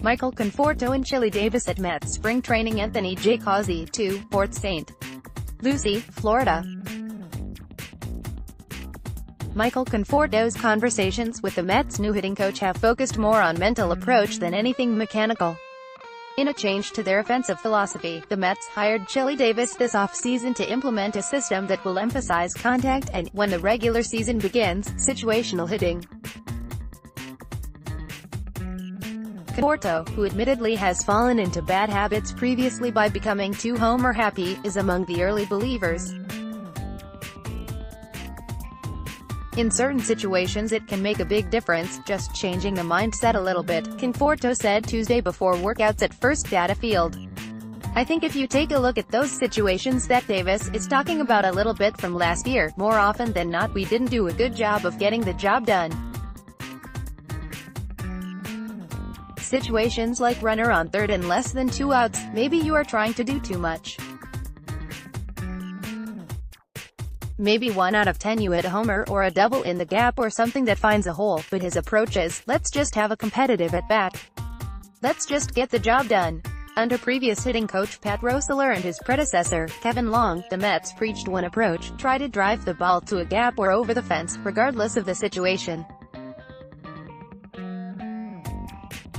Michael Conforto and Chili Davis at Mets spring training. Anthony J. Causi, 2, Port St. Lucie, Florida. Michael Conforto's conversations with the Mets' new hitting coach have focused more on mental approach than anything mechanical. In a change to their offensive philosophy, the Mets hired Chili Davis this offseason to implement a system that will emphasize contact and, when the regular season begins, situational hitting. Conforto, who admittedly has fallen into bad habits previously by becoming too homer-happy, is among the early believers. In certain situations it can make a big difference, just changing the mindset a little bit, Conforto said Tuesday before workouts at First Data Field. I think if you take a look at those situations that Davis is talking about a little bit from last year, more often than not we didn't do a good job of getting the job done. Situations like runner on third and less than 2 outs, maybe you are trying to do too much. Maybe 1 out of 10 you hit a homer or a double in the gap or something that finds a hole, but his approach is, let's just have a competitive at-bat. Let's just get the job done. Under previous hitting coach Pat Roessler and his predecessor, Kevin Long, the Mets preached one approach: try to drive the ball to a gap or over the fence, regardless of the situation.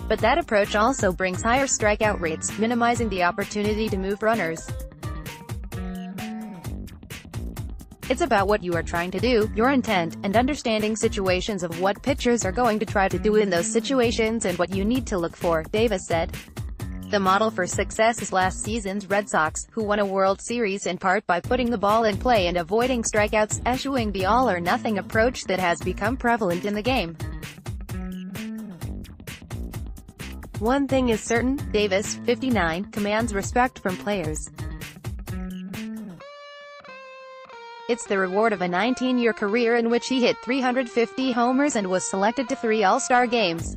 But that approach also brings higher strikeout rates, minimizing the opportunity to move runners. It's about what you are trying to do, your intent, and understanding situations of what pitchers are going to try to do in those situations and what you need to look for, Davis said. The model for success is last season's Red Sox, who won a World Series in part by putting the ball in play and avoiding strikeouts, eschewing the all-or-nothing approach that has become prevalent in the game. One thing is certain, Davis, 59, commands respect from players. It's the reward of a 19-year career in which he hit 350 homers and was selected to 3 All-Star games.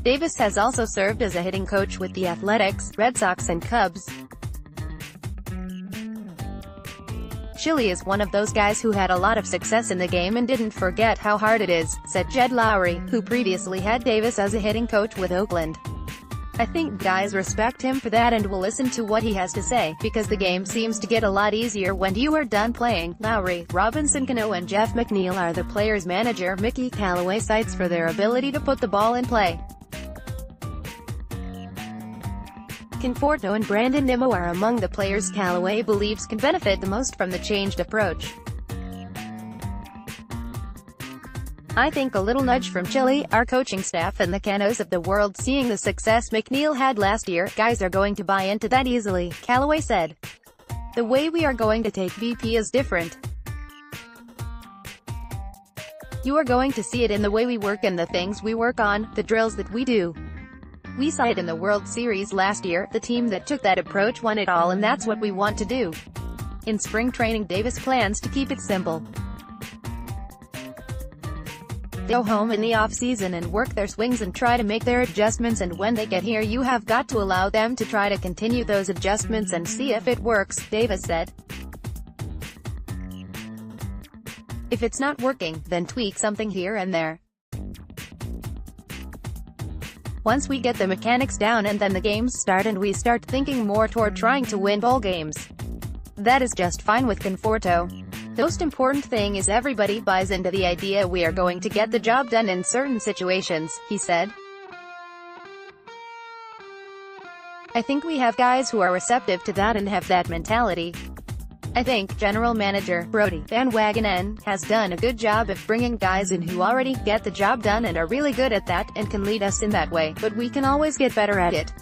Davis has also served as a hitting coach with the Athletics, Red Sox and Cubs. Chili is one of those guys who had a lot of success in the game and didn't forget how hard it is, said Jed Lowry, who previously had Davis as a hitting coach with Oakland. I think guys respect him for that and will listen to what he has to say, because the game seems to get a lot easier when you are done playing. Lowry, Robinson Cano and Jeff McNeil are the players' manager Mickey Callaway cites for their ability to put the ball in play. Conforto and Brandon Nimmo are among the players Callaway believes can benefit the most from the changed approach. I think a little nudge from Chili, our coaching staff and the Canos of the world seeing the success McNeil had last year, guys are going to buy into that easily, Callaway said. The way we are going to take VP is different. You are going to see it in the way we work and the things we work on, the drills that we do. We saw it in the World Series last year, the team that took that approach won it all and that's what we want to do. In spring training Davis plans to keep it simple. They go home in the off-season and work their swings and try to make their adjustments, and when they get here you have got to allow them to try to continue those adjustments and see if it works, Davis said. If it's not working, then tweak something here and there. Once we get the mechanics down and then the games start and we start thinking more toward trying to win ball games. That is just fine with Conforto. The most important thing is everybody buys into the idea we are going to get the job done in certain situations, he said. I think we have guys who are receptive to that and have that mentality. I think General Manager Brody Van Wagenen has done a good job of bringing guys in who already get the job done and are really good at that, and can lead us in that way, but we can always get better at it.